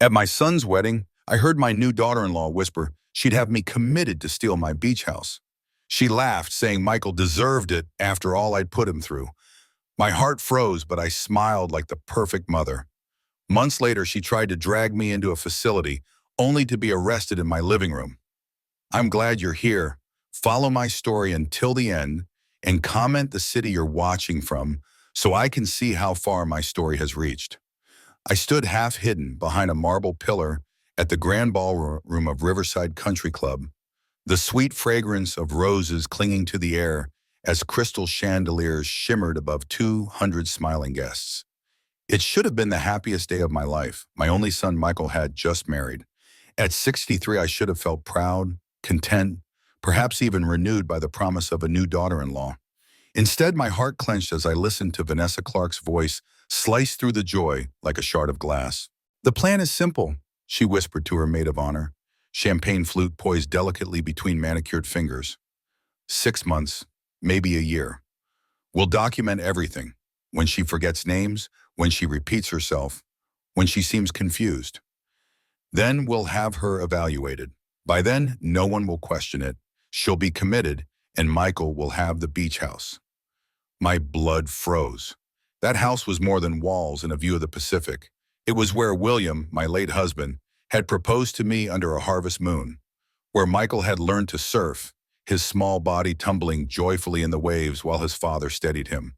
At my son's wedding, I heard my new daughter-in-law whisper she'd have me committed to steal my beach house. She laughed, saying Michael deserved it after all I'd put him through. My heart froze, but I smiled like the perfect mother. Months later, she tried to drag me into a facility, only to be arrested in my living room. I'm glad you're here. Follow my story until the end and comment the city you're watching from so I can see how far my story has reached. I stood half hidden behind a marble pillar at the grand ballroom of Riverside Country Club, the sweet fragrance of roses clinging to the air as crystal chandeliers shimmered above 200 smiling guests. It should have been the happiest day of my life. My only son, Michael, had just married. At 63, I should have felt proud, content, perhaps even renewed by the promise of a new daughter-in-law. Instead, my heart clenched as I listened to Vanessa Clark's voice slice through the joy like a shard of glass. "The plan is simple," she whispered to her maid of honor, champagne flute poised delicately between manicured fingers. 6 months, maybe a year. We'll document everything. When she forgets names, when she repeats herself, when she seems confused. Then we'll have her evaluated. By then, no one will question it. She'll be committed, and Michael will have the beach house. My blood froze. That house was more than walls and a view of the Pacific. It was where William, my late husband, had proposed to me under a harvest moon, where Michael had learned to surf, his small body tumbling joyfully in the waves while his father steadied him.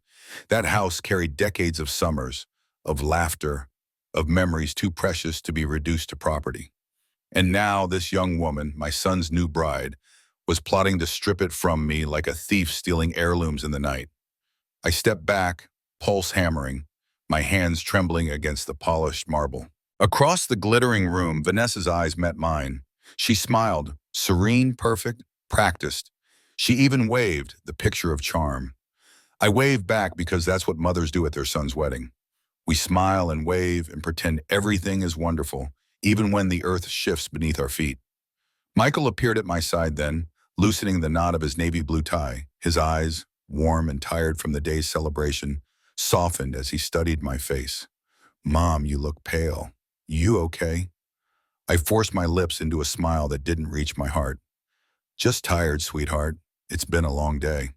That house carried decades of summers, of laughter, of memories too precious to be reduced to property. And now this young woman, my son's new bride, was plotting to strip it from me like a thief stealing heirlooms in the night. I stepped back, pulse hammering, my hands trembling against the polished marble. Across the glittering room, Vanessa's eyes met mine. She smiled, serene, perfect, practiced. She even waved, the picture of charm. I waved back because that's what mothers do at their son's wedding. We smile and wave and pretend everything is wonderful, even when the earth shifts beneath our feet. Michael appeared at my side then, loosening the knot of his navy blue tie. His eyes, warm and tired from the day's celebration, softened as he studied my face. "Mom, you look pale. You okay?" I forced my lips into a smile that didn't reach my heart. "Just tired, sweetheart. It's been a long day."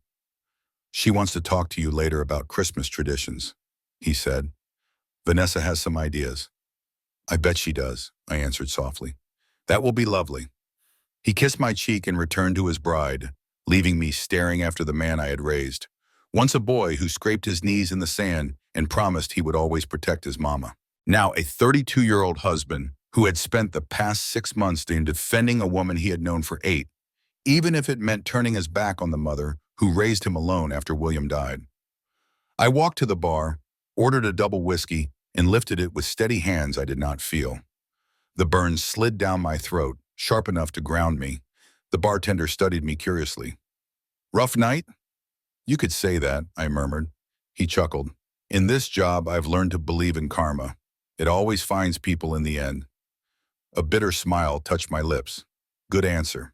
"She wants to talk to you later about Christmas traditions," he said. "Vanessa has some ideas." "I bet she does," I answered softly. "That will be lovely." He kissed my cheek and returned to his bride, leaving me staring after the man I had raised. Once a boy who scraped his knees in the sand and promised he would always protect his mama. Now a 32-year-old husband who had spent the past 6 months in defending a woman he had known for 8, even if it meant turning his back on the mother who raised him alone after William died. I walked to the bar, ordered a double whiskey, and lifted it with steady hands I did not feel. The burn slid down my throat, sharp enough to ground me. The bartender studied me curiously. "Rough night?" "You could say that," I murmured. He chuckled. "In this job, I've learned to believe in karma. It always finds people in the end." A bitter smile touched my lips. "Good answer."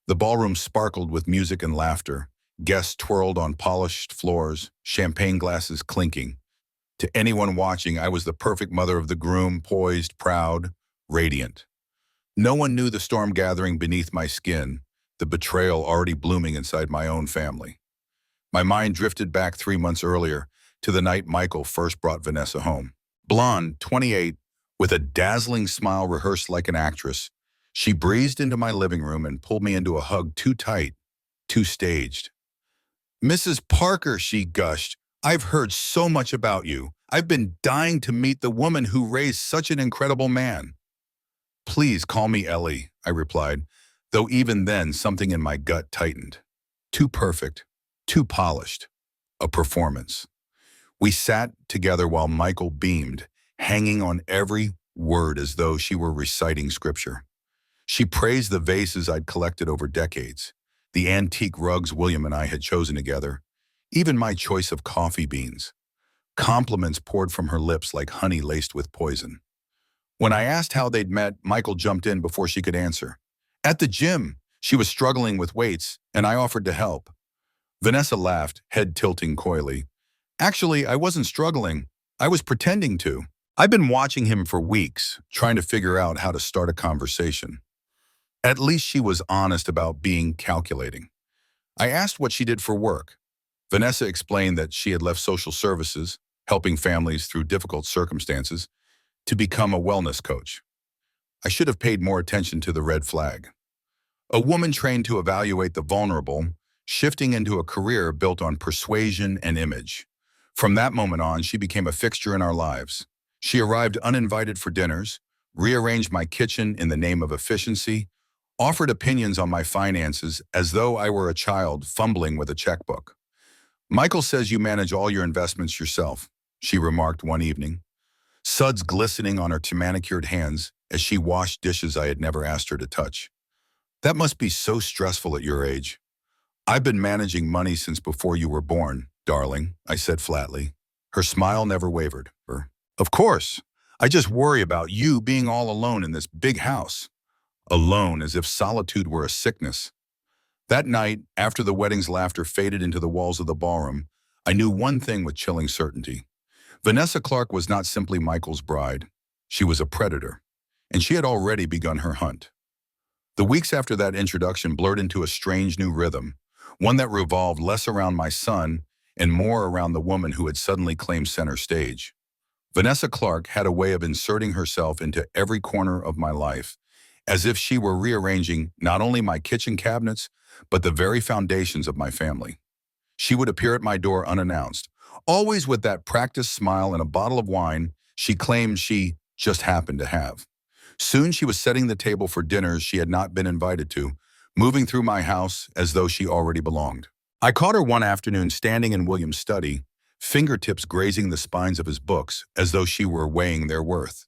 The ballroom sparkled with music and laughter. Guests twirled on polished floors, champagne glasses clinking. To anyone watching, I was the perfect mother of the groom, poised, proud, radiant. No one knew the storm gathering beneath my skin, the betrayal already blooming inside my own family. My mind drifted back 3 months earlier, to the night Michael first brought Vanessa home. Blonde, 28, with a dazzling smile rehearsed like an actress, she breezed into my living room and pulled me into a hug too tight, too staged. "Mrs. Parker," she gushed, "I've heard so much about you. I've been dying to meet the woman who raised such an incredible man." "Please call me Ellie," I replied, though even then something in my gut tightened. Too perfect, too polished. A performance. We sat together while Michael beamed, hanging on every word as though she were reciting scripture. She praised the vases I'd collected over decades, the antique rugs William and I had chosen together, even my choice of coffee beans. Compliments poured from her lips like honey laced with poison. When I asked how they'd met, Michael jumped in before she could answer. "At the gym, she was struggling with weights, and I offered to help." Vanessa laughed, head tilting coyly. "Actually, I wasn't struggling. I was pretending to." I've been watching him for weeks, trying to figure out how to start a conversation. At least she was honest about being calculating. I asked what she did for work. Vanessa explained that she had left social services, helping families through difficult circumstances, to become a wellness coach. I should have paid more attention to the red flag. A woman trained to evaluate the vulnerable, shifting into a career built on persuasion and image. From that moment on, she became a fixture in our lives. She arrived uninvited for dinners, rearranged my kitchen in the name of efficiency, offered opinions on my finances as though I were a child fumbling with a checkbook. Michael says you manage all your investments yourself, she remarked one evening, suds glistening on her manicured hands as she washed dishes I had never asked her to touch. That must be so stressful at your age. I've been managing money since before you were born, darling, I said flatly. Her smile never wavered. Of course. I just worry about you being all alone in this big house. Alone, as if solitude were a sickness. That night, after the wedding's laughter faded into the walls of the ballroom, I knew one thing with chilling certainty. Vanessa Clark was not simply Michael's bride. She was a predator, and she had already begun her hunt. The weeks after that introduction blurred into a strange new rhythm, one that revolved less around my son and more around the woman who had suddenly claimed center stage. Vanessa Clark had a way of inserting herself into every corner of my life, as if she were rearranging not only my kitchen cabinets, but the very foundations of my family. She would appear at my door unannounced, always with that practiced smile and a bottle of wine she claimed she just happened to have. Soon she was setting the table for dinners she had not been invited to, moving through my house as though she already belonged. I caught her one afternoon standing in William's study, fingertips grazing the spines of his books as though she were weighing their worth.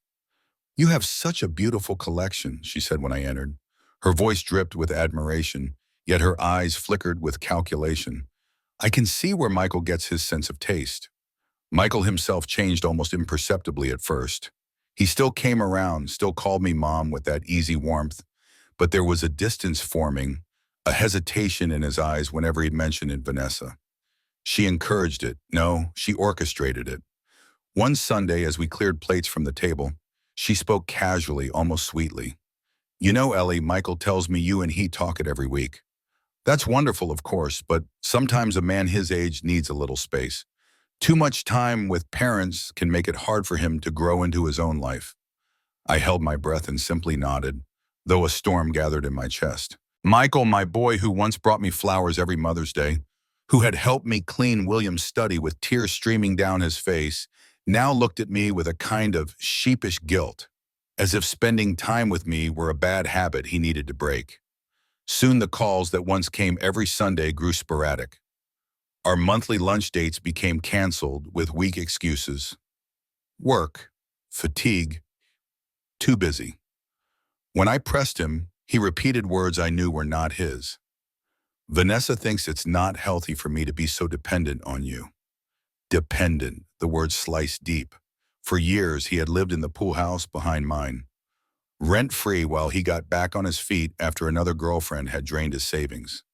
"You have such a beautiful collection," she said when I entered. Her voice dripped with admiration, yet her eyes flickered with calculation. I can see where Michael gets his sense of taste. Michael himself changed almost imperceptibly at first. He still came around, still called me Mom with that easy warmth, but there was a distance forming, a hesitation in his eyes whenever he mentioned Vanessa. She encouraged it. No, she orchestrated it. One Sunday, as we cleared plates from the table, she spoke casually, almost sweetly. "You know, Ellie, Michael tells me you and he talk it every week. That's wonderful, of course, but sometimes a man his age needs a little space. Too much time with parents can make it hard for him to grow into his own life." I held my breath and simply nodded, though a storm gathered in my chest. Michael, my boy who once brought me flowers every Mother's Day, who had helped me clean William's study with tears streaming down his face, now looked at me with a kind of sheepish guilt, as if spending time with me were a bad habit he needed to break. Soon the calls that once came every Sunday grew sporadic. Our monthly lunch dates became canceled with weak excuses. Work, fatigue, too busy. When I pressed him, he repeated words I knew were not his. "Vanessa thinks it's not healthy for me to be so dependent on you." Dependent, the word sliced deep. For years, he had lived in the pool house behind mine, rent-free while he got back on his feet after another girlfriend had drained his savings.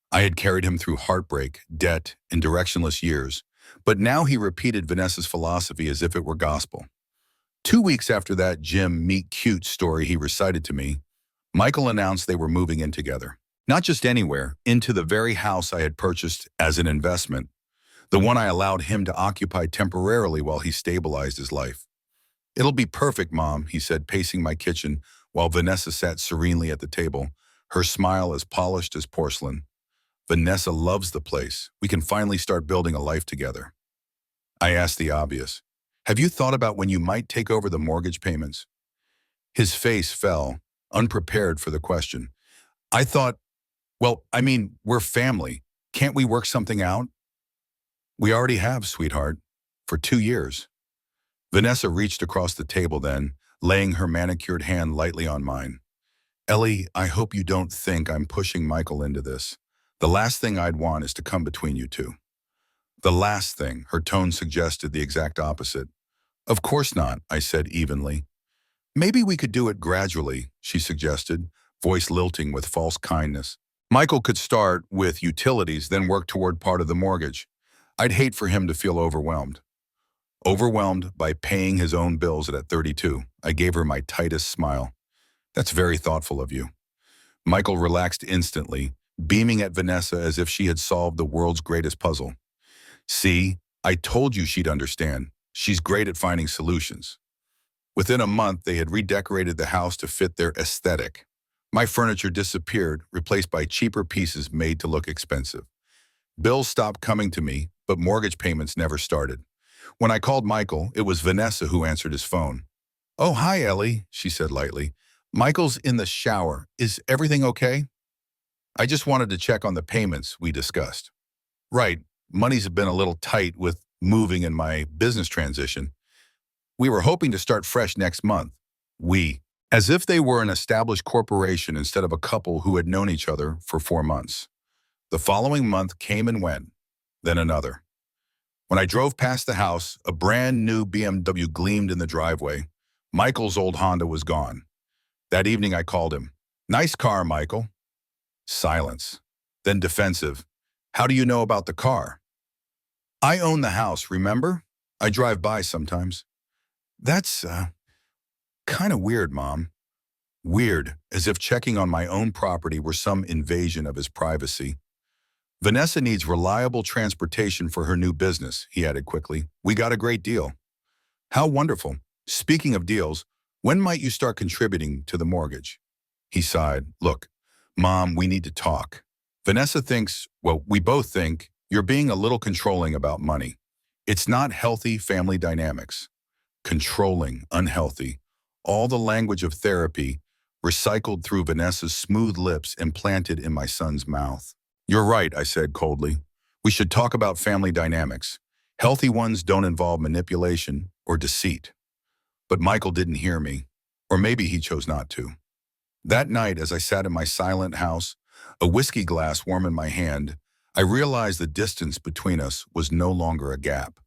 I had carried him through heartbreak, debt, and directionless years, but now he repeated Vanessa's philosophy as if it were gospel. 2 weeks after that Jim meet cute story he recited to me, Michael announced they were moving in together. Not just anywhere, into the very house I had purchased as an investment, the one I allowed him to occupy temporarily while he stabilized his life. "It'll be perfect, Mom," he said, pacing my kitchen while Vanessa sat serenely at the table, her smile as polished as porcelain. "Vanessa loves the place. We can finally start building a life together." I asked the obvious. "Have you thought about when you might take over the mortgage payments?" His face fell, unprepared for the question. I thought, we're family. Can't we work something out?" "We already have, sweetheart, for 2 years. Vanessa reached across the table then, laying her manicured hand lightly on mine. "Ellie, I hope you don't think I'm pushing Michael into this. The last thing I'd want is to come between you two." The last thing, her tone suggested the exact opposite. "Of course not," I said evenly. "Maybe we could do it gradually," she suggested, voice lilting with false kindness. "Michael could start with utilities, then work toward part of the mortgage. I'd hate for him to feel overwhelmed." Overwhelmed by paying his own bills at 32, I gave her my tightest smile. That's very thoughtful of you. Michael relaxed instantly, beaming at Vanessa as if she had solved the world's greatest puzzle. See, I told you she'd understand. She's great at finding solutions. Within a month, they had redecorated the house to fit their aesthetic. My furniture disappeared, replaced by cheaper pieces made to look expensive. Bills stopped coming to me, but mortgage payments never started. When I called Michael, it was Vanessa who answered his phone. "Oh, hi, Ellie," she said lightly. "Michael's in the shower. Is everything okay?" I just wanted to check on the payments we discussed. Right, money's been a little tight with moving and my business transition. We were hoping to start fresh next month. We, as if they were an established corporation instead of a couple who had known each other for 4 months. The following month came and went, then another. When I drove past the house, a brand new BMW gleamed in the driveway. Michael's old Honda was gone. That evening I called him. "Nice car, Michael." Silence. Then defensive. "How do you know about the car?" "I own the house, remember? I drive by sometimes." "That's, kind of weird, Mom." Weird, as if checking on my own property were some invasion of his privacy. "Vanessa needs reliable transportation for her new business," he added quickly. "We got a great deal." "How wonderful. Speaking of deals, when might you start contributing to the mortgage?" He sighed. "Look, Mom, we need to talk. Vanessa thinks, well, we both think, you're being a little controlling about money. It's not healthy family dynamics. Controlling, unhealthy. All the language of therapy recycled through Vanessa's smooth lips and planted in my son's mouth. "You're right," I said coldly. "We should talk about family dynamics. Healthy ones don't involve manipulation or deceit." But Michael didn't hear me, or maybe he chose not to. That night, as I sat in my silent house, a whiskey glass warm in my hand, I realized the distance between us was no longer a gap.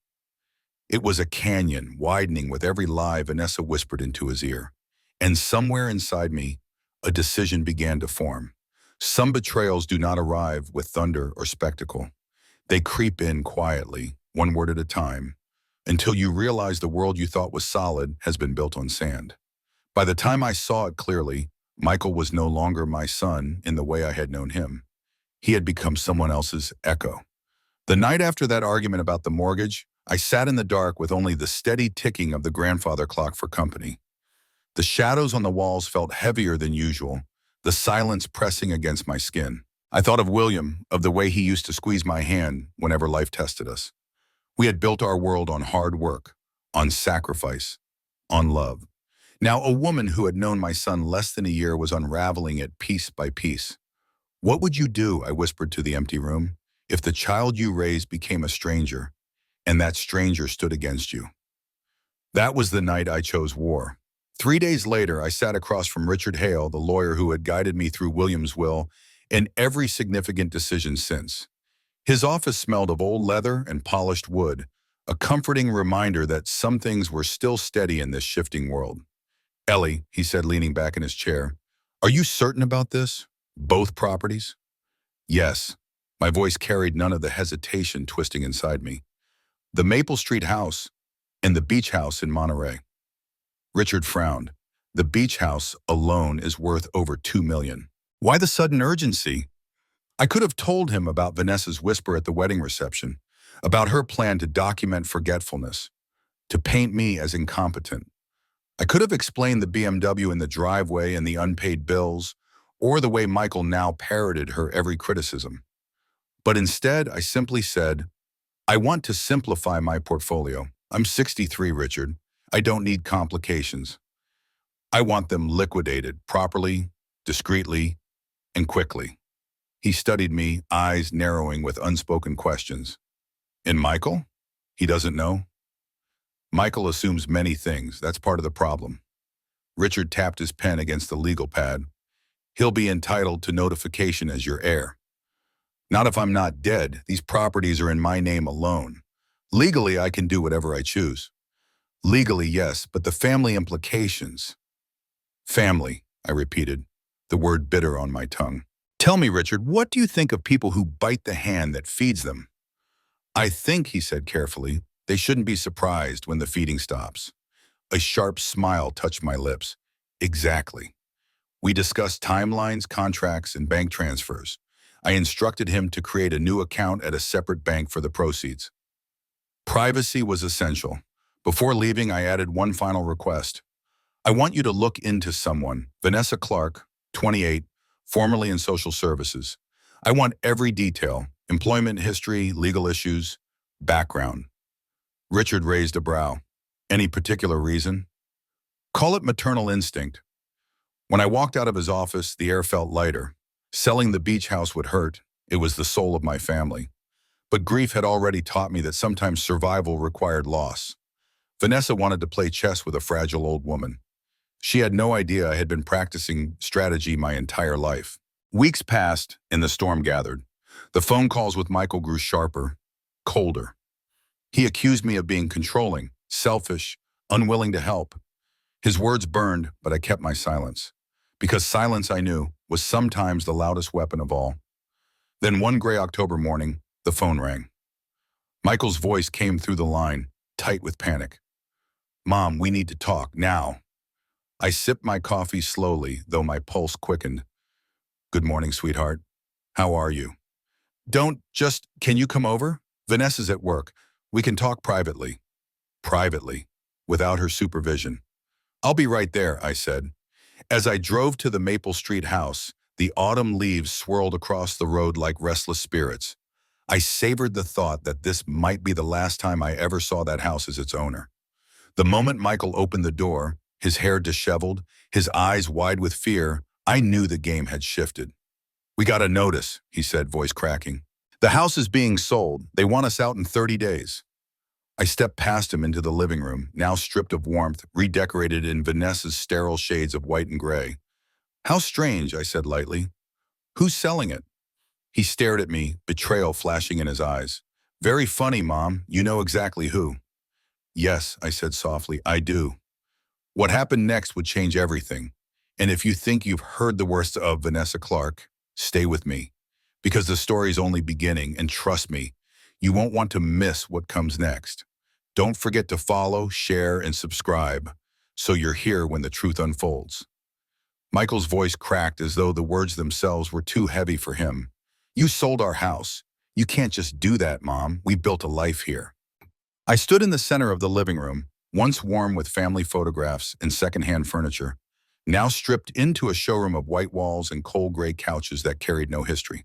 It was a canyon, widening with every lie Vanessa whispered into his ear. And somewhere inside me, a decision began to form. Some betrayals do not arrive with thunder or spectacle. They creep in quietly, one word at a time, until you realize the world you thought was solid has been built on sand. By the time I saw it clearly, Michael was no longer my son in the way I had known him. He had become someone else's echo. The night after that argument about the mortgage, I sat in the dark with only the steady ticking of the grandfather clock for company. The shadows on the walls felt heavier than usual, the silence pressing against my skin. I thought of William, of the way he used to squeeze my hand whenever life tested us. We had built our world on hard work, on sacrifice, on love. Now a woman who had known my son less than a year was unraveling it piece by piece. "What would you do," I whispered to the empty room, "if the child you raised became a stranger, and that stranger stood against you?" That was the night I chose war. 3 days later, I sat across from Richard Hale, the lawyer who had guided me through William's will and every significant decision since. His office smelled of old leather and polished wood, a comforting reminder that some things were still steady in this shifting world. "Ellie," he said, leaning back in his chair, "are you certain about this? Both properties?" "Yes." My voice carried none of the hesitation twisting inside me. "The Maple Street house and the beach house in Monterey." Richard frowned. "The beach house alone is worth over $2 million. Why the sudden urgency?" I could have told him about Vanessa's whisper at the wedding reception, about her plan to document forgetfulness, to paint me as incompetent. I could have explained the BMW in the driveway and the unpaid bills, or the way Michael now parroted her every criticism. But instead, I simply said, "I want to simplify my portfolio. I'm 63, Richard. I don't need complications. I want them liquidated properly, discreetly, and quickly." He studied me, eyes narrowing with unspoken questions. "And Michael? He doesn't know?" "Michael assumes many things. That's part of the problem." Richard tapped his pen against the legal pad. "He'll be entitled to notification as your heir." "Not if I'm not dead. These properties are in my name alone. Legally, I can do whatever I choose." "Legally, yes, but the family implications." "Family," I repeated, the word bitter on my tongue. "Tell me, Richard, what do you think of people who bite the hand that feeds them?" "I think," he said carefully, They shouldn't be surprised when the feeding stops. A sharp smile touched my lips. Exactly. We discussed timelines, contracts, and bank transfers. I instructed him to create a new account at a separate bank for the proceeds. Privacy was essential. Before leaving, I added one final request. I want you to look into someone, Vanessa Clark, 28, formerly in social services. I want every detail, employment history, legal issues, background. Richard raised a brow. Any particular reason? Call it maternal instinct. When I walked out of his office, the air felt lighter. Selling the beach house would hurt. It was the soul of my family. But grief had already taught me that sometimes survival required loss. Vanessa wanted to play chess with a fragile old woman. She had no idea I had been practicing strategy my entire life. Weeks passed and the storm gathered. The phone calls with Michael grew sharper, colder. He accused me of being controlling, selfish, unwilling to help. His words burned, but I kept my silence. Because silence, I knew, was sometimes the loudest weapon of all. Then one gray October morning, the phone rang. Michael's voice came through the line, tight with panic. Mom, we need to talk, now. I sipped my coffee slowly, though my pulse quickened. Good morning, sweetheart. How are you? Can you come over? Vanessa's at work. We can talk privately. Privately, without her supervision. I'll be right there, I said. As I drove to the Maple Street house, the autumn leaves swirled across the road like restless spirits. I savored the thought that this might be the last time I ever saw that house as its owner. The moment Michael opened the door, his hair disheveled, his eyes wide with fear, I knew the game had shifted. We got a notice, he said, voice cracking. The house is being sold. They want us out in 30 days. I stepped past him into the living room, now stripped of warmth, redecorated in Vanessa's sterile shades of white and gray. How strange, I said lightly. Who's selling it? He stared at me, betrayal flashing in his eyes. Very funny, Mom. You know exactly who. Yes, I said softly, I do. What happened next would change everything. And if you think you've heard the worst of Vanessa Clark, stay with me. Because the story's only beginning, and trust me, you won't want to miss what comes next. Don't forget to follow, share, and subscribe, so you're here when the truth unfolds. Michael's voice cracked as though the words themselves were too heavy for him. You sold our house. You can't just do that, Mom. We built a life here. I stood in the center of the living room, once warm with family photographs and secondhand furniture, now stripped into a showroom of white walls and cold gray couches that carried no history.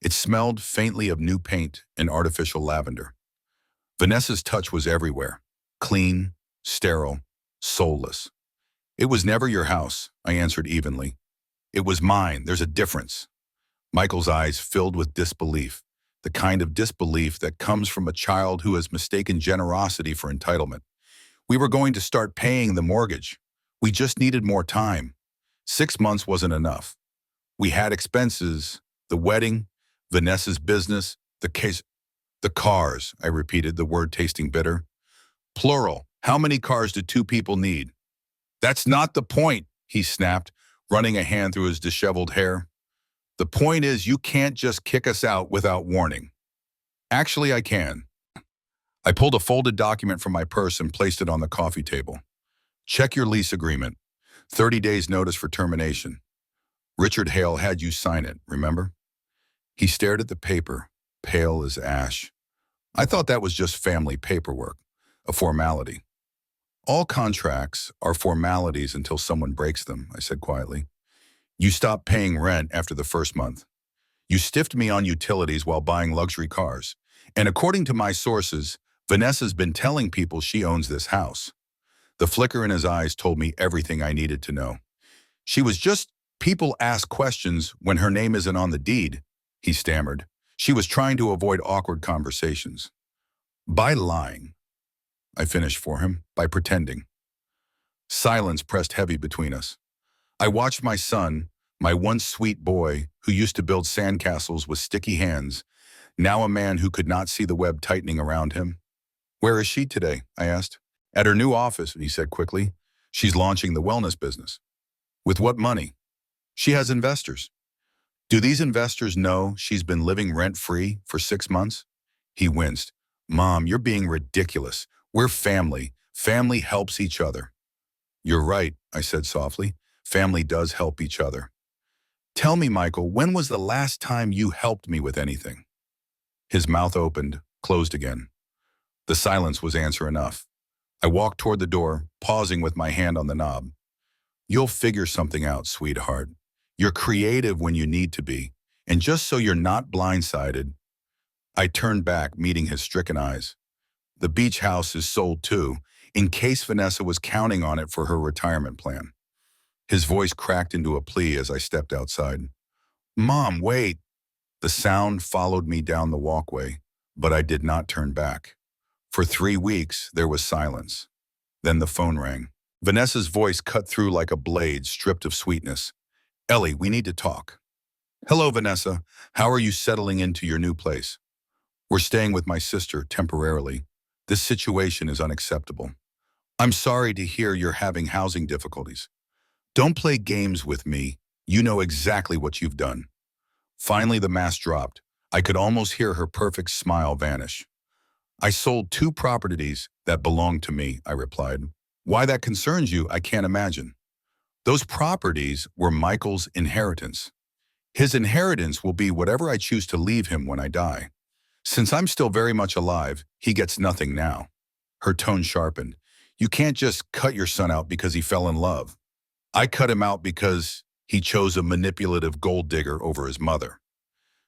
It smelled faintly of new paint and artificial lavender. Vanessa's touch was everywhere, clean, sterile, soulless. It was never your house, I answered evenly. It was mine. There's a difference. Michael's eyes filled with disbelief, the kind of disbelief that comes from a child who has mistaken generosity for entitlement. We were going to start paying the mortgage. We just needed more time. 6 months wasn't enough. We had expenses, the wedding, Vanessa's business, the cars, I repeated, the word tasting bitter. Plural. How many cars do 2 people need? That's not the point, he snapped, running a hand through his disheveled hair. The point is you can't just kick us out without warning. Actually, I can. I pulled a folded document from my purse and placed it on the coffee table. Check your lease agreement. 30 days notice for termination. Richard Hale had you sign it, remember? He stared at the paper, pale as ash. I thought that was just family paperwork, a formality. All contracts are formalities until someone breaks them, I said quietly. You stopped paying rent after the first month. You stiffed me on utilities while buying luxury cars. And according to my sources, Vanessa's been telling people she owns this house. The flicker in his eyes told me everything I needed to know. People ask questions when her name isn't on the deed, he stammered. She was trying to avoid awkward conversations. By lying, I finished for him, by pretending. Silence pressed heavy between us. I watched my son, my once sweet boy who used to build sandcastles with sticky hands, now a man who could not see the web tightening around him. Where is she today? I asked. At her new office, he said quickly. She's launching the wellness business. With what money? She has investors. Do these investors know she's been living rent-free for 6 months? He winced. Mom, you're being ridiculous. We're family. Family helps each other. You're right, I said softly. Family does help each other. Tell me, Michael, when was the last time you helped me with anything? His mouth opened, closed again. The silence was answer enough. I walked toward the door, pausing with my hand on the knob. You'll figure something out, sweetheart. You're creative when you need to be. And just so you're not blindsided, I turned back, meeting his stricken eyes. The beach house is sold too, in case Vanessa was counting on it for her retirement plan. His voice cracked into a plea as I stepped outside. Mom, wait. The sound followed me down the walkway, but I did not turn back. For 3 weeks, there was silence. Then the phone rang. Vanessa's voice cut through like a blade stripped of sweetness. Ellie, we need to talk. Hello, Vanessa. How are you settling into your new place? We're staying with my sister temporarily. This situation is unacceptable. I'm sorry to hear you're having housing difficulties. Don't play games with me. You know exactly what you've done. Finally, the mask dropped. I could almost hear her perfect smile vanish. I sold 2 properties that belonged to me, I replied. Why that concerns you, I can't imagine. Those properties were Michael's inheritance. His inheritance will be whatever I choose to leave him when I die. Since I'm still very much alive, he gets nothing now. Her tone sharpened. You can't just cut your son out because he fell in love. I cut him out because he chose a manipulative gold digger over his mother.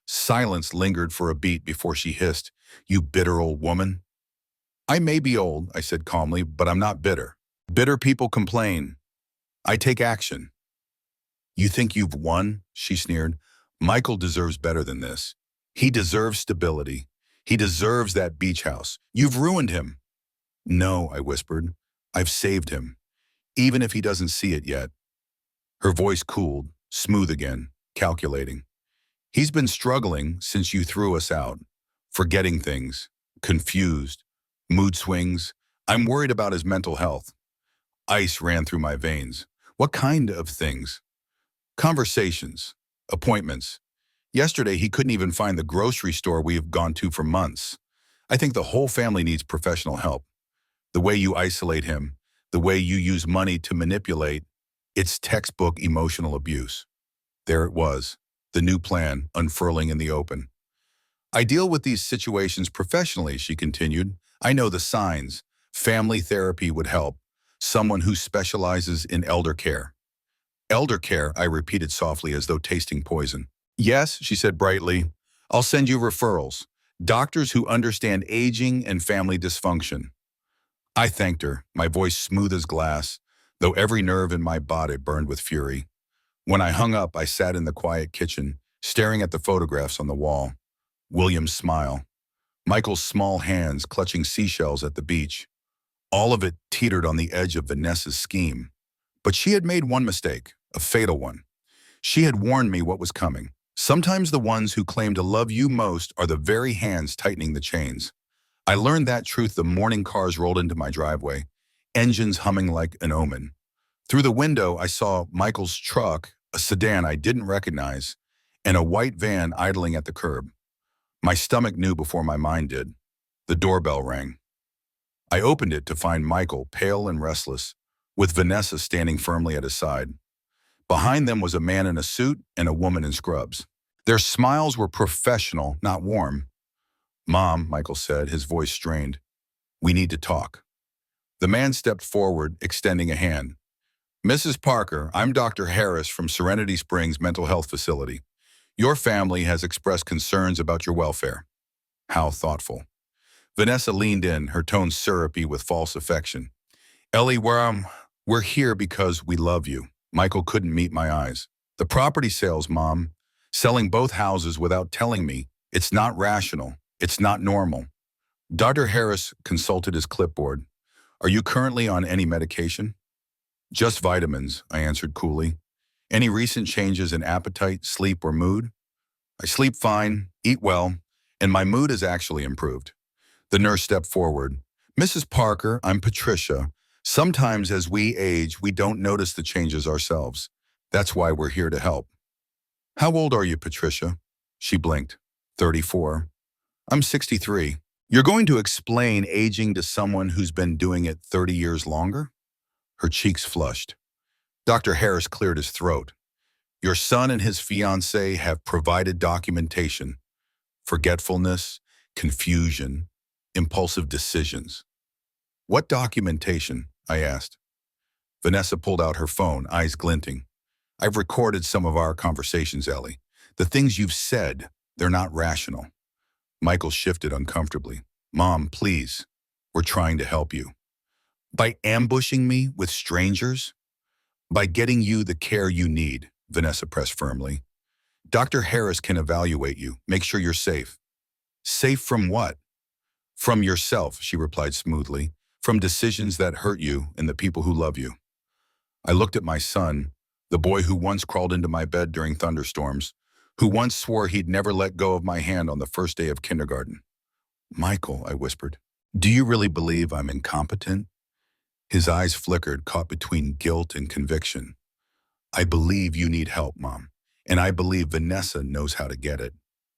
Silence lingered for a beat before she hissed, You bitter old woman. I may be old, I said calmly, but I'm not bitter. Bitter people complain. I take action. You think you've won? She sneered. Michael deserves better than this. He deserves stability. He deserves that beach house. You've ruined him. No, I whispered. I've saved him, even if he doesn't see it yet. Her voice cooled, smooth again, calculating. He's been struggling since you threw us out, forgetting things, confused, mood swings. I'm worried about his mental health. Ice ran through my veins. What kind of things? Conversations, appointments. Yesterday, he couldn't even find the grocery store we've gone to for months. I think the whole family needs professional help. The way you isolate him, the way you use money to manipulate, it's textbook emotional abuse. There it was, the new plan unfurling in the open. I deal with these situations professionally, she continued. I know the signs. Family therapy would help. Someone who specializes in elder care. Elder care, I repeated softly as though tasting poison. Yes, she said brightly. I'll send you referrals. Doctors who understand aging and family dysfunction. I thanked her, my voice smooth as glass, though every nerve in my body burned with fury. When I hung up, I sat in the quiet kitchen, staring at the photographs on the wall. William's smile. Michael's small hands clutching seashells at the beach. All of it teetered on the edge of Vanessa's scheme. But she had made one mistake, a fatal one. She had warned me what was coming. Sometimes the ones who claim to love you most are the very hands tightening the chains. I learned that truth the morning cars rolled into my driveway, engines humming like an omen. Through the window, I saw Michael's truck, a sedan I didn't recognize, and a white van idling at the curb. My stomach knew before my mind did. The doorbell rang. I opened it to find Michael, pale and restless, with Vanessa standing firmly at his side. Behind them was a man in a suit and a woman in scrubs. Their smiles were professional, not warm. Mom, Michael said, his voice strained. We need to talk. The man stepped forward, extending a hand. Mrs. Parker, I'm Dr. Harris from Serenity Springs Mental Health Facility. Your family has expressed concerns about your welfare. How thoughtful. Vanessa leaned in, her tone syrupy with false affection. Ellie, we're here because we love you. Michael couldn't meet my eyes. The property sales, Mom. Selling both houses without telling me. It's not rational. It's not normal. Dr. Harris consulted his clipboard. Are you currently on any medication? Just vitamins, I answered coolly. Any recent changes in appetite, sleep, or mood? I sleep fine, eat well, and my mood has actually improved. The nurse stepped forward. Mrs. Parker, I'm Patricia. Sometimes as we age, we don't notice the changes ourselves. That's why we're here to help. How old are you, Patricia? She blinked. 34. I'm 63. You're going to explain aging to someone who's been doing it 30 years longer? Her cheeks flushed. Dr. Harris cleared his throat. Your son and his fiancée have provided documentation. Forgetfulness, confusion, impulsive decisions. What documentation? I asked. Vanessa pulled out her phone, eyes glinting. I've recorded some of our conversations, Ellie. The things you've said, they're not rational. Michael shifted uncomfortably. Mom, please. We're trying to help you. By ambushing me with strangers? By getting you the care you need, Vanessa pressed firmly. Dr. Harris can evaluate you, make sure you're safe. Safe from what? From yourself, she replied smoothly. From decisions that hurt you and the people who love you. I looked at my son, the boy who once crawled into my bed during thunderstorms, who once swore he'd never let go of my hand on the first day of kindergarten. Michael, I whispered, do you really believe I'm incompetent? His eyes flickered, caught between guilt and conviction. I believe you need help, Mom, and I believe Vanessa knows how to get it.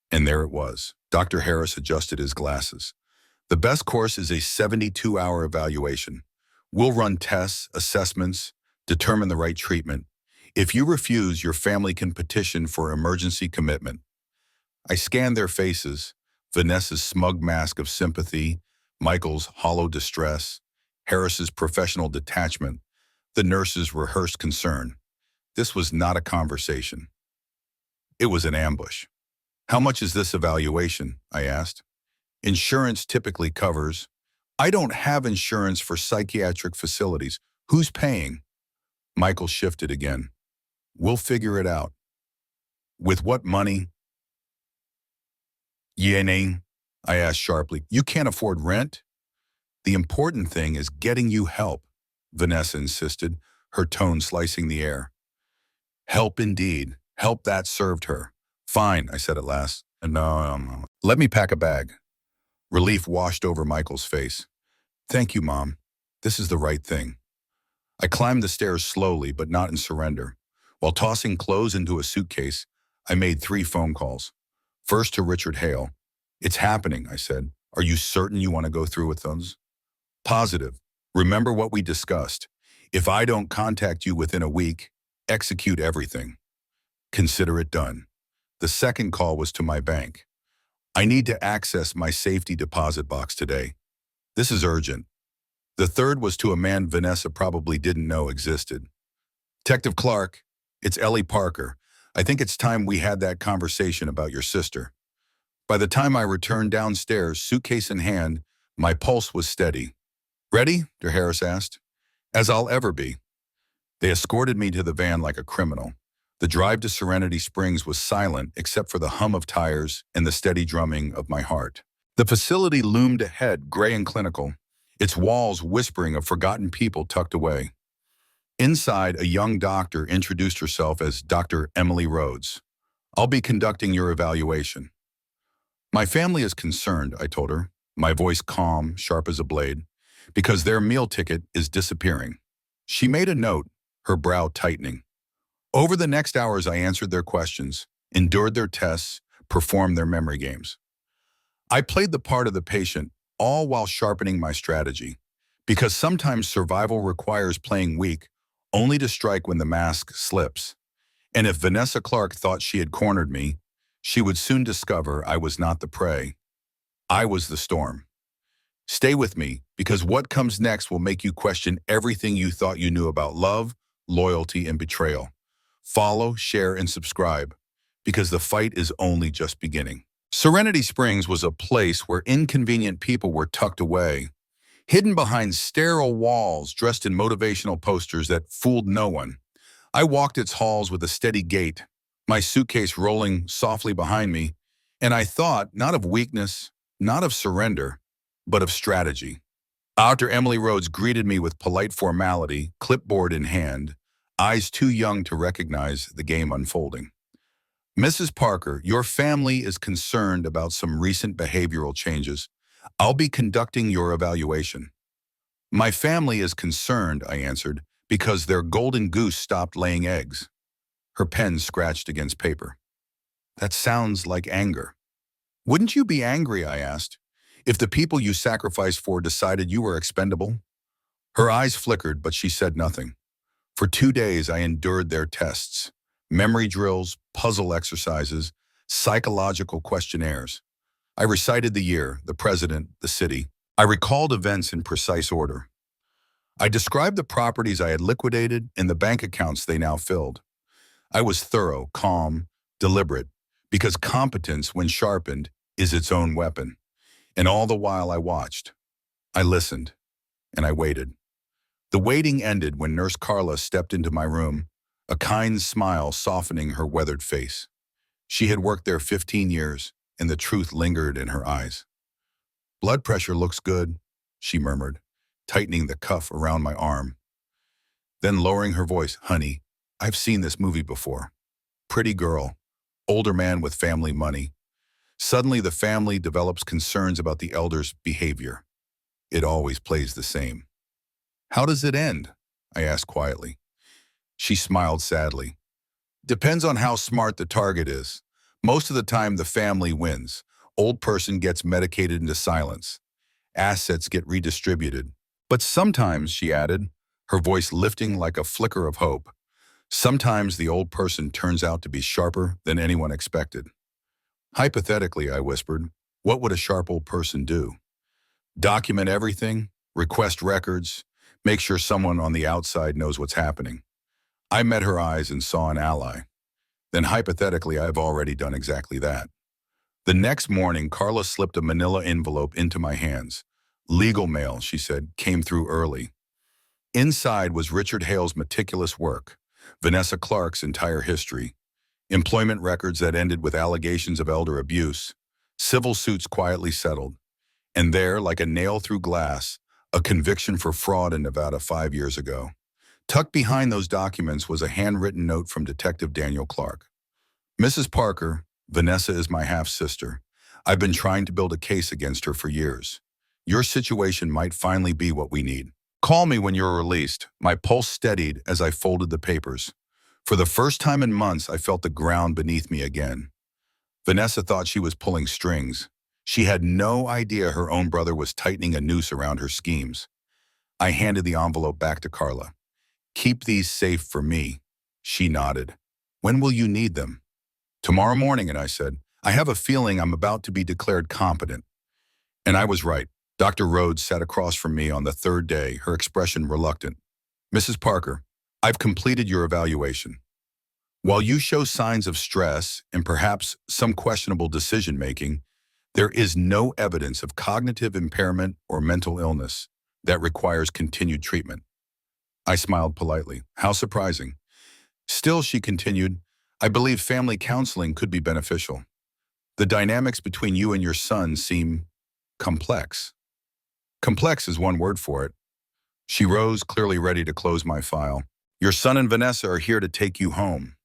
And there it was. Dr. Harris adjusted his glasses. The best course is a 72-hour evaluation. We'll run tests, assessments, determine the right treatment. If you refuse, your family can petition for emergency commitment. I scanned their faces, Vanessa's smug mask of sympathy, Michael's hollow distress, Harris's professional detachment, the nurse's rehearsed concern. This was not a conversation. It was an ambush. How much is this evaluation? I asked. Insurance typically covers. I don't have insurance for psychiatric facilities. Who's paying? Michael shifted again. We'll figure it out. With what money? Yening, I asked sharply. You can't afford rent? The important thing is getting you help, Vanessa insisted, her tone slicing the air. Help indeed. Help that served her. Fine, I said at last. No. Let me pack a bag. Relief washed over Michael's face. Thank you, Mom. This is the right thing. I climbed the stairs slowly, but not in surrender. While tossing clothes into a suitcase, I made 3 phone calls. First to Richard Hale. It's happening, I said. Are you certain you want to go through with those? Positive. Remember what we discussed. If I don't contact you within a week, execute everything. Consider it done. The second call was to my bank. I need to access my safety deposit box today. This is urgent. The third was to a man Vanessa probably didn't know existed. Detective Clark, it's Ellie Parker. I think it's time we had that conversation about your sister. By the time I returned downstairs, suitcase in hand, my pulse was steady. Ready? Dr. Harris asked. As I'll ever be. They escorted me to the van like a criminal. The drive to Serenity Springs was silent except for the hum of tires and the steady drumming of my heart. The facility loomed ahead, gray and clinical, its walls whispering of forgotten people tucked away. Inside, a young doctor introduced herself as Dr. Emily Rhodes. I'll be conducting your evaluation. My family is concerned, I told her, my voice calm, sharp as a blade, because their meal ticket is disappearing. She made a note, her brow tightening. Over the next hours, I answered their questions, endured their tests, performed their memory games. I played the part of the patient, all while sharpening my strategy, because sometimes survival requires playing weak, only to strike when the mask slips. And if Vanessa Clark thought she had cornered me, she would soon discover I was not the prey. I was the storm. Stay with me, because what comes next will make you question everything you thought you knew about love, loyalty, and betrayal. Follow, share, and subscribe, because the fight is only just beginning. Serenity Springs was a place where inconvenient people were tucked away, hidden behind sterile walls dressed in motivational posters that fooled no one. I walked its halls with a steady gait, my suitcase rolling softly behind me, and I thought not of weakness, not of surrender, but of strategy. Dr. Emily Rhodes greeted me with polite formality, clipboard in hand, eyes too young to recognize the game unfolding. Mrs. Parker, your family is concerned about some recent behavioral changes. I'll be conducting your evaluation. My family is concerned, I answered, because their golden goose stopped laying eggs. Her pen scratched against paper. That sounds like anger. Wouldn't you be angry, I asked, If the people you sacrificed for decided you were expendable? Her eyes flickered, but she said nothing. For 2 days, I endured their tests, memory drills, puzzle exercises, psychological questionnaires. I recited the year, the president, the city. I recalled events in precise order. I described the properties I had liquidated and the bank accounts they now filled. I was thorough, calm, deliberate, because competence, when sharpened, is its own weapon. And all the while I watched. I listened, and I waited. The waiting ended when Nurse Carla stepped into my room, a kind smile softening her weathered face. She had worked there 15 years, and the truth lingered in her eyes. "Blood pressure looks good," she murmured, tightening the cuff around my arm. Then lowering her voice, "Honey, I've seen this movie before. Pretty girl, older man with family money. Suddenly the family develops concerns about the elder's behavior. It always plays the same." "How does it end?" I asked quietly. She smiled sadly. "Depends on how smart the target is. Most of the time the family wins. Old person gets medicated into silence. Assets get redistributed. But sometimes," she added, her voice lifting like a flicker of hope, "sometimes the old person turns out to be sharper than anyone expected." "Hypothetically," I whispered, "what would a sharp old person do? Document everything, request records, make sure someone on the outside knows what's happening." I met her eyes and saw an ally. "Then hypothetically, I've already done exactly that." The next morning, Carla slipped a manila envelope into my hands. "Legal mail," she said, "came through early." Inside was Richard Hale's meticulous work, Vanessa Clark's entire history, employment records that ended with allegations of elder abuse, civil suits quietly settled, and there, like a nail through glass, a conviction for fraud in Nevada 5 years ago. Tucked behind those documents was a handwritten note from Detective Daniel Clark. "Mrs. Parker, Vanessa is my half-sister. I've been trying to build a case against her for years. Your situation might finally be what we need. Call me when you're released." My pulse steadied as I folded the papers. For the first time in months, I felt the ground beneath me again. Vanessa thought she was pulling strings. She had no idea her own brother was tightening a noose around her schemes. I handed the envelope back to Carla. "Keep these safe for me." She nodded. "When will you need them?" "Tomorrow morning," and I said, "I have a feeling I'm about to be declared competent." And I was right. Dr. Rhodes sat across from me on the third day, her expression reluctant. "Mrs. Parker, I've completed your evaluation. While you show signs of stress and perhaps some questionable decision-making, there is no evidence of cognitive impairment or mental illness that requires continued treatment." I smiled politely. "How surprising." "Still," she continued, "I believe family counseling could be beneficial. The dynamics between you and your son seem complex." "Complex is one word for it." She rose, clearly ready to close my file. "Your son and Vanessa are here to take you home."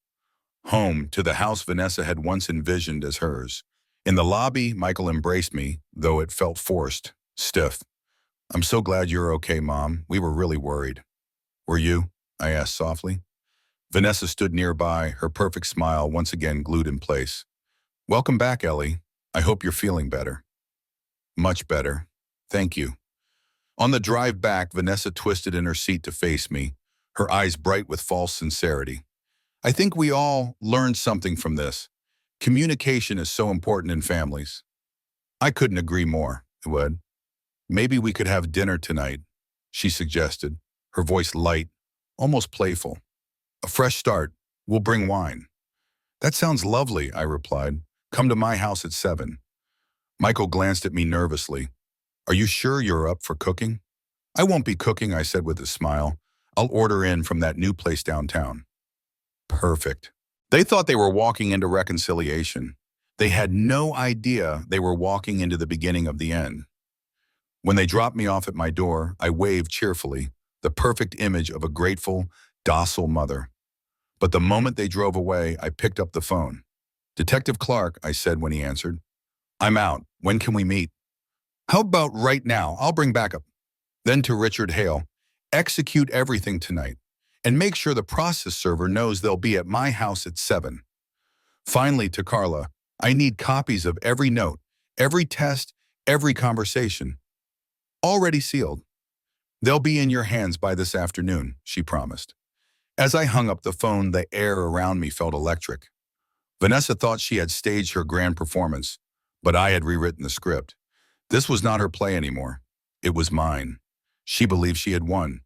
Home, to the house Vanessa had once envisioned as hers. In the lobby, Michael embraced me, though it felt forced, stiff. "I'm so glad you're okay, Mom. We were really worried." "Were you?" I asked softly. Vanessa stood nearby, her perfect smile once again glued in place. "Welcome back, Ellie. I hope you're feeling better." "Much better. Thank you." On the drive back, Vanessa twisted in her seat to face me, her eyes bright with false sincerity. "I think we all learned something from this. Communication is so important in families." I couldn't agree more, Wood. "Maybe we could have dinner tonight," she suggested, her voice light, almost playful. "A fresh start. We'll bring wine." "That sounds lovely," I replied. "Come to my house at 7. Michael glanced at me nervously. "Are you sure you're up for cooking?" "I won't be cooking," I said with a smile. "I'll order in from that new place downtown." Perfect. They thought they were walking into reconciliation. They had no idea they were walking into the beginning of the end. When they dropped me off at my door, I waved cheerfully, the perfect image of a grateful, docile mother. But the moment they drove away, I picked up the phone. "Detective Clark," I said when he answered. "I'm out. When can we meet?" "How about right now? I'll bring backup." Then to Richard Hale, "Execute everything tonight, and make sure the process server knows they'll be at my house at 7. Finally to Carla, "I need copies of every note, every test, Every conversation. Already sealed. They'll be in your hands by this afternoon, she promised. As I hung up the phone, the air around me felt electric. Vanessa thought she had staged her grand performance, but I had rewritten the script. This was not her play anymore. It was mine. She believed she had won.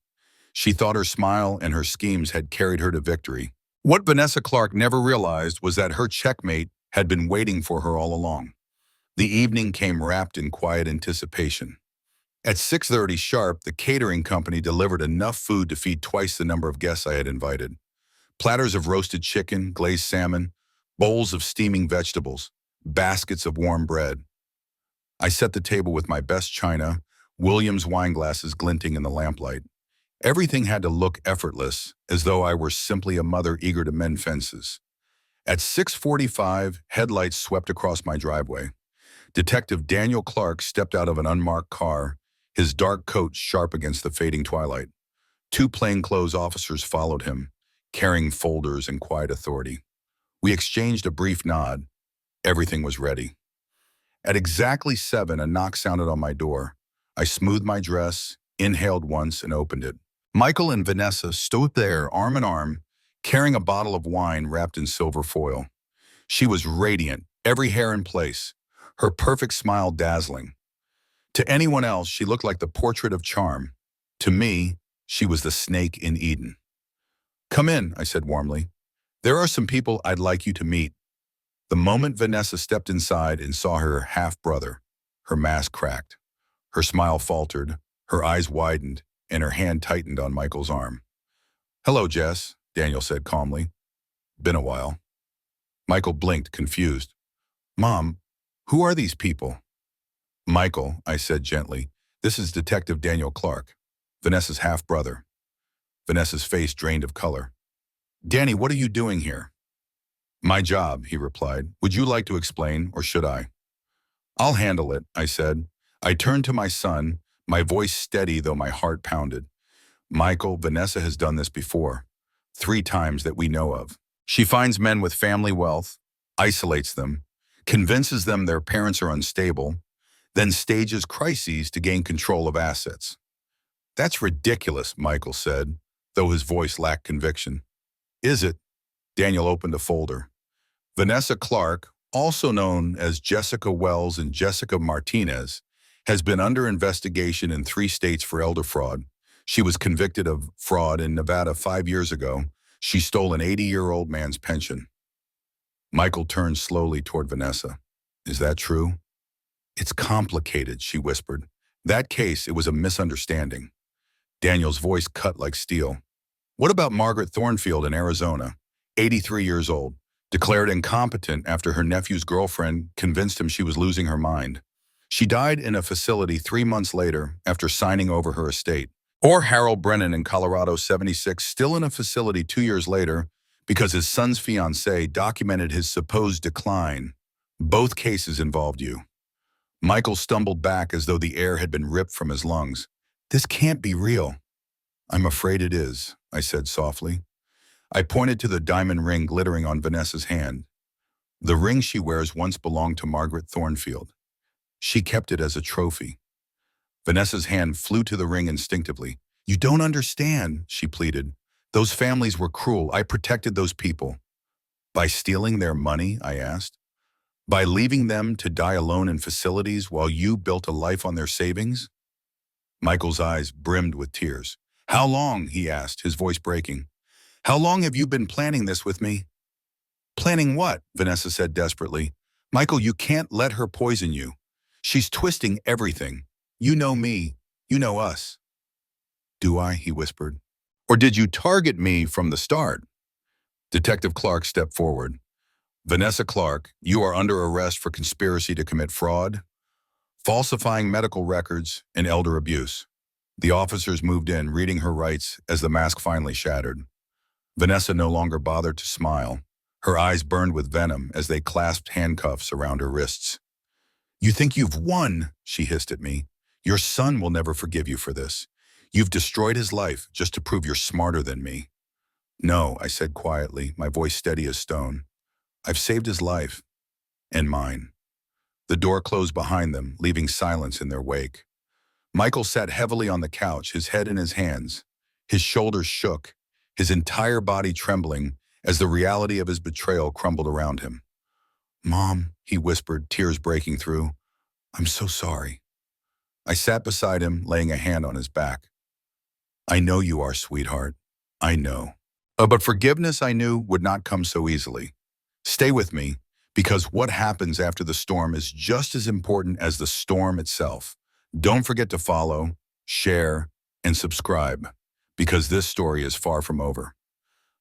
She thought her smile and her schemes had carried her to victory. What Vanessa Clark never realized was that her checkmate had been waiting for her all along. The evening came wrapped in quiet anticipation. At 6:30 sharp, the catering company delivered enough food to feed twice the number of guests I had invited. Platters of roasted chicken, glazed salmon, bowls of steaming vegetables, baskets of warm bread. I set the table with my best china, Williams wine glasses glinting in the lamplight. Everything had to look effortless, as though I were simply a mother eager to mend fences. At 6:45, headlights swept across my driveway. Detective Daniel Clark stepped out of an unmarked car, his dark coat sharp against the fading twilight. Two plainclothes officers followed him, carrying folders and quiet authority. We exchanged a brief nod. Everything was ready. At exactly 7, a knock sounded on my door. I smoothed my dress, inhaled once, and opened it. Michael and Vanessa stood there, arm in arm, carrying a bottle of wine wrapped in silver foil. She was radiant, every hair in place, her perfect smile dazzling. To anyone else, she looked like the portrait of charm. To me, she was the snake in Eden. "Come in," I said warmly. "There are some people I'd like you to meet." The moment Vanessa stepped inside and saw her half-brother, her mask cracked. Her smile faltered, her eyes widened, and her hand tightened on Michael's arm. "Hello, Jess," Daniel said calmly. "Been a while." Michael blinked, confused. "Mom, who are these people?" "Michael," I said gently, "this is Detective Daniel Clark, Vanessa's half-brother." Vanessa's face drained of color. "Danny, what are you doing here?" "My job," he replied. "Would you like to explain, or should I?" "I'll handle it," I said. I turned to my son, my voice steady though my heart pounded. "Michael, Vanessa has done this before. 3 times that we know of. She finds men with family wealth, isolates them, convinces them their parents are unstable, then stages crises to gain control of assets." "That's ridiculous," Michael said, though his voice lacked conviction. "Is it?" Daniel opened a folder. Vanessa Clark, also known as Jessica Wells and Jessica Martinez, has been under investigation in 3 states for elder fraud. She was convicted of fraud in Nevada 5 years ago. She stole an 80-year-old man's pension. Michael turned slowly toward Vanessa. "Is that true?" "It's complicated," she whispered. "That case, it was a misunderstanding." Daniel's voice cut like steel. "What about Margaret Thornfield in Arizona, 83 years old, declared incompetent after her nephew's girlfriend convinced him she was losing her mind? She died in a facility 3 months later after signing over her estate. Or Harold Brennan in Colorado, 76, still in a facility 2 years later because his son's fiancée documented his supposed decline. Both cases involved you." Michael stumbled back as though the air had been ripped from his lungs. "This can't be real." "I'm afraid it is," I said softly. I pointed to the diamond ring glittering on Vanessa's hand. "The ring she wears once belonged to Margaret Thornfield. She kept it as a trophy." Vanessa's hand flew to the ring instinctively. "You don't understand," she pleaded. "Those families were cruel. I protected those people." "By stealing their money?" I asked. "By leaving them to die alone in facilities while you built a life on their savings?" Michael's eyes brimmed with tears. "How long?" he asked, his voice breaking. "How long have you been planning this with me?" "Planning what?" Vanessa said desperately. "Michael, you can't let her poison you. She's twisting everything. You know me. You know us." "Do I?" he whispered. "Or did you target me from the start?" Detective Clark stepped forward. "Vanessa Clark, you are under arrest for conspiracy to commit fraud, falsifying medical records, and elder abuse." The officers moved in, reading her rights as the mask finally shattered. Vanessa no longer bothered to smile. Her eyes burned with venom as they clasped handcuffs around her wrists. "You think you've won," she hissed at me. "Your son will never forgive you for this. You've destroyed his life just to prove you're smarter than me." "No," I said quietly, my voice steady as stone. "I've saved his life. And mine." The door closed behind them, leaving silence in their wake. Michael sat heavily on the couch, his head in his hands. His shoulders shook, his entire body trembling as the reality of his betrayal crumbled around him. "Mom," he whispered, tears breaking through. "I'm so sorry." I sat beside him, laying a hand on his back. "I know you are, sweetheart. I know." But forgiveness, I knew, would not come so easily. Stay with me, because what happens after the storm is just as important as the storm itself. Don't forget to follow, share, and subscribe, because this story is far from over.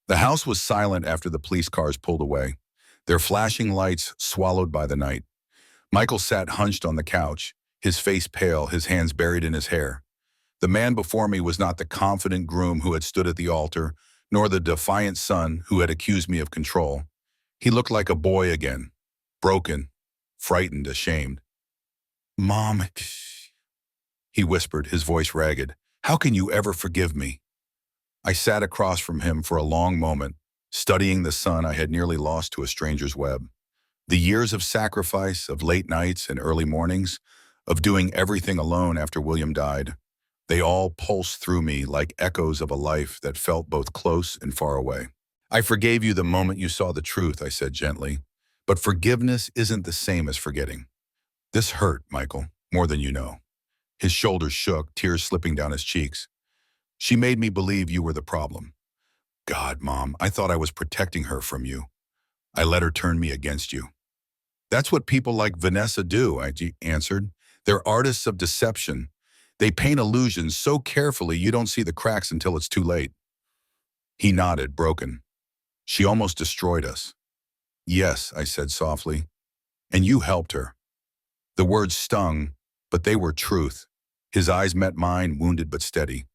The house was silent after the police cars pulled away, their flashing lights swallowed by the night. Michael sat hunched on the couch, his face pale, his hands buried in his hair. The man before me was not the confident groom who had stood at the altar, nor the defiant son who had accused me of control. He looked like a boy again, broken, frightened, ashamed. "Mom," he whispered, his voice ragged. "How can you ever forgive me?" I sat across from him for a long moment, studying the son I had nearly lost to a stranger's web. The years of sacrifice, of late nights and early mornings, of doing everything alone after William died, they all pulsed through me like echoes of a life that felt both close and far away. "I forgave you the moment you saw the truth," I said gently. "But forgiveness isn't the same as forgetting. This hurt, Michael, more than you know." His shoulders shook, tears slipping down his cheeks. "She made me believe you were the problem." "God, Mom, I thought I was protecting her from you. I let her turn me against you." "That's what people like Vanessa do," I answered. "They're artists of deception. They paint illusions so carefully you don't see the cracks until it's too late." He nodded, broken. "She almost destroyed us." "Yes," I said softly. "And you helped her." The words stung, but they were truth. His eyes met mine, wounded but steady.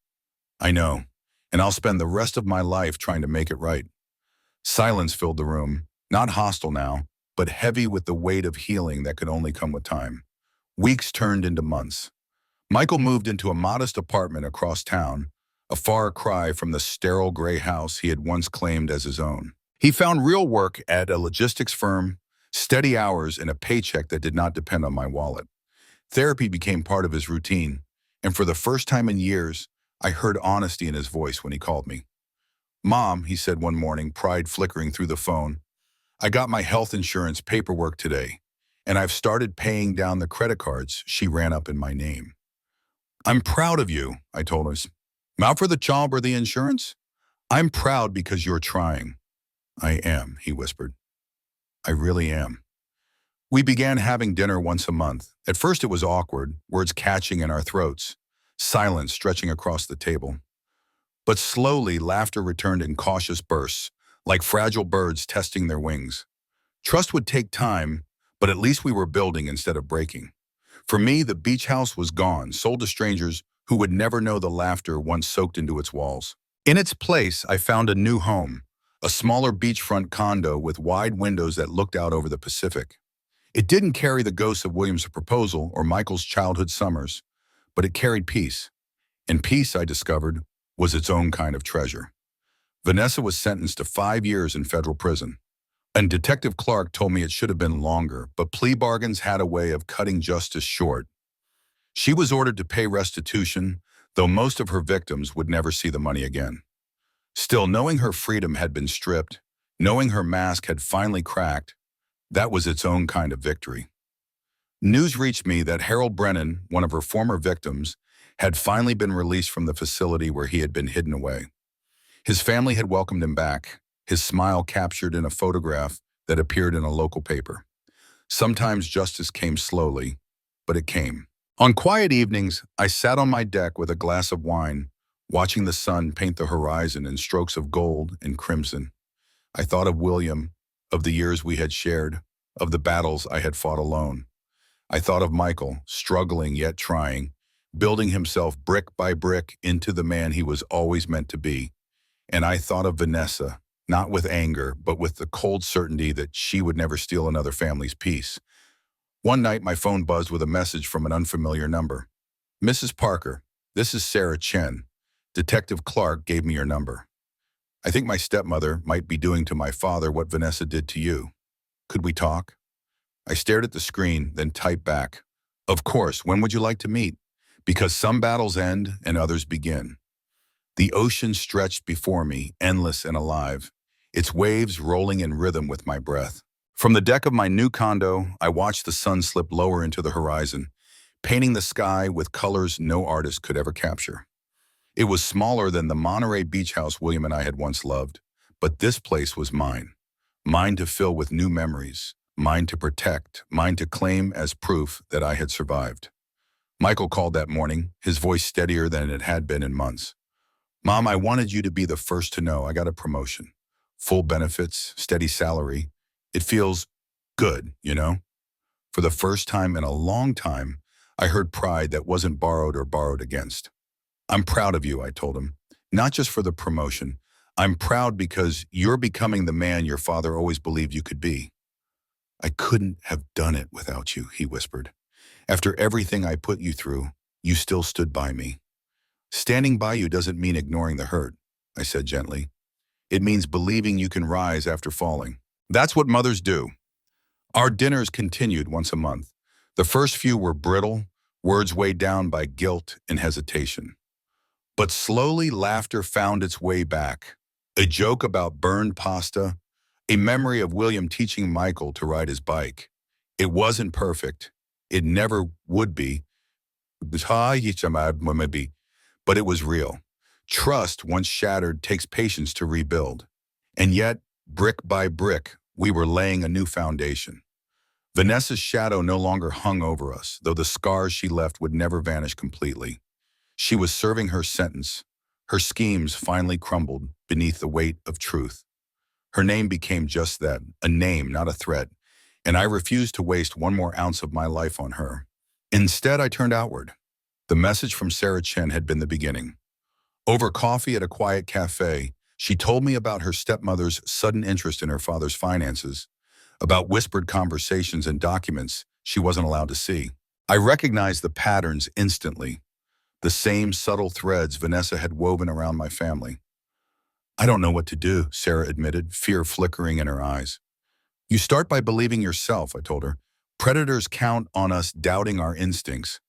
"I know, and I'll spend the rest of my life trying to make it right." Silence filled the room, not hostile now, but heavy with the weight of healing that could only come with time. Weeks turned into months. Michael moved into a modest apartment across town, a far cry from the sterile gray house he had once claimed as his own. He found real work at a logistics firm, steady hours, and a paycheck that did not depend on my wallet. Therapy became part of his routine, and for the first time in years, I heard honesty in his voice when he called me. "Mom," he said one morning, pride flickering through the phone, "I got my health insurance paperwork today, and I've started paying down the credit cards she ran up in my name." "I'm proud of you," I told him. "Out for the job or the insurance?" "I'm proud because you're trying." "I am," he whispered. "I really am." We began having dinner once a month. At first it was awkward, words catching in our throats, silence stretching across the table. But slowly, laughter returned in cautious bursts, like fragile birds testing their wings. Trust would take time, but at least we were building instead of breaking. For me, the beach house was gone, sold to strangers who would never know the laughter once soaked into its walls. In its place, I found a new home, a smaller beachfront condo with wide windows that looked out over the Pacific. It didn't carry the ghosts of William's proposal or Michael's childhood summers, but it carried peace. And peace, I discovered, was its own kind of treasure. Vanessa was sentenced to 5 years in federal prison. And Detective Clark told me it should have been longer, but plea bargains had a way of cutting justice short. She was ordered to pay restitution, though most of her victims would never see the money again. Still, knowing her freedom had been stripped, knowing her mask had finally cracked, that was its own kind of victory. News reached me that Harold Brennan, one of her former victims, had finally been released from the facility where he had been hidden away. His family had welcomed him back, his smile captured in a photograph that appeared in a local paper. Sometimes justice came slowly, but it came. On quiet evenings, I sat on my deck with a glass of wine, watching the sun paint the horizon in strokes of gold and crimson. I thought of William, of the years we had shared, of the battles I had fought alone. I thought of Michael, struggling yet trying, building himself brick by brick into the man he was always meant to be. And I thought of Vanessa, not with anger, but with the cold certainty that she would never steal another family's peace. One night, my phone buzzed with a message from an unfamiliar number. "Mrs. Parker, this is Sarah Chen. Detective Clark gave me your number. I think my stepmother might be doing to my father what Vanessa did to you. Could we talk?" I stared at the screen, then typed back. Of course, when would you like to meet? Because some battles end and others begin. The ocean stretched before me, endless and alive, its waves rolling in rhythm with my breath. From the deck of my new condo, I watched the sun slip lower into the horizon, painting the sky with colors no artist could ever capture. It was smaller than the Monterey beach house William and I had once loved, but this place was mine. Mine to fill with new memories, mine to protect, mine to claim as proof that I had survived. Michael called that morning, his voice steadier than it had been in months. Mom, I wanted you to be the first to know I got a promotion. Full benefits, steady salary. It feels good, you know? For the first time in a long time, I heard pride that wasn't borrowed or borrowed against. I'm proud of you, I told him. Not just for the promotion. I'm proud because you're becoming the man your father always believed you could be. I couldn't have done it without you, he whispered. After everything I put you through, you still stood by me. Standing by you doesn't mean ignoring the hurt, I said gently. It means believing you can rise after falling. That's what mothers do. Our dinners continued once a month. The first few were brittle, words weighed down by guilt and hesitation. But slowly laughter found its way back. A joke about burned pasta, a memory of William teaching Michael to ride his bike. It wasn't perfect. It never would be. But it was real. Trust, once shattered, takes patience to rebuild. And yet, brick by brick, we were laying a new foundation. Vanessa's shadow no longer hung over us, though the scars she left would never vanish completely. She was serving her sentence. Her schemes finally crumbled beneath the weight of truth. Her name became just that, a name, not a threat, and I refused to waste one more ounce of my life on her. Instead, I turned outward. The message from Sarah Chen had been the beginning. Over coffee at a quiet cafe, she told me about her stepmother's sudden interest in her father's finances, about whispered conversations and documents she wasn't allowed to see. I recognized the patterns instantly, the same subtle threads Vanessa had woven around my family. I don't know what to do, Sarah admitted, fear flickering in her eyes. You start by believing yourself, I told her. Predators count on us doubting our instincts,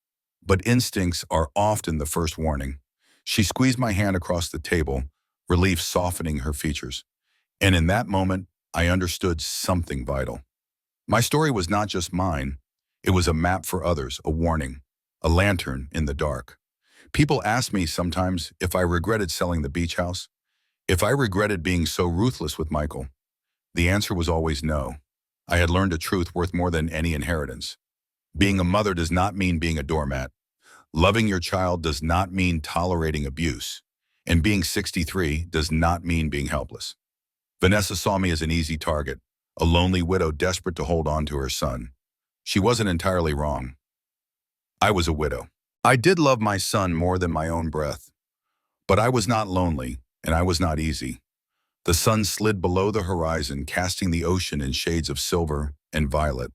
but instincts are often the first warning. She squeezed my hand across the table, relief softening her features. And in that moment, I understood something vital. My story was not just mine. It was a map for others, a warning, a lantern in the dark. People ask me sometimes if I regretted selling the beach house, if I regretted being so ruthless with Michael. The answer was always no. I had learned a truth worth more than any inheritance. Being a mother does not mean being a doormat. Loving your child does not mean tolerating abuse. And being 63 does not mean being helpless. Vanessa saw me as an easy target, a lonely widow desperate to hold on to her son. She wasn't entirely wrong. I was a widow. I did love my son more than my own breath. But I was not lonely, and I was not easy. The sun slid below the horizon, casting the ocean in shades of silver and violet.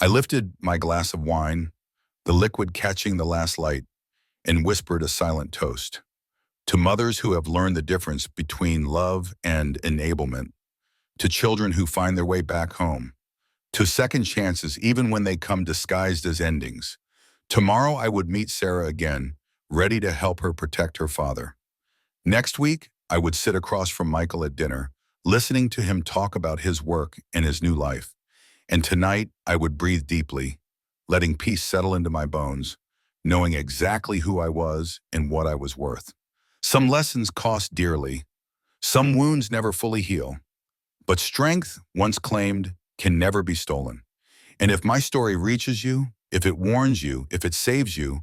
I lifted my glass of wine, the liquid catching the last light, and whispered a silent toast. To mothers who have learned the difference between love and enablement, to children who find their way back home, to second chances even when they come disguised as endings. Tomorrow I would meet Sarah again, ready to help her protect her father. Next week, I would sit across from Michael at dinner, listening to him talk about his work and his new life. And tonight, I would breathe deeply, letting peace settle into my bones, knowing exactly who I was and what I was worth. Some lessons cost dearly. Some wounds never fully heal. But strength, once claimed, can never be stolen. And if my story reaches you, if it warns you, if it saves you,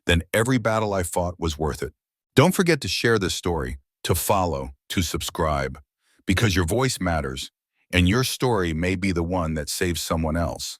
then every battle I fought was worth it. Don't forget to share this story, to follow, to subscribe, because your voice matters, and your story may be the one that saves someone else.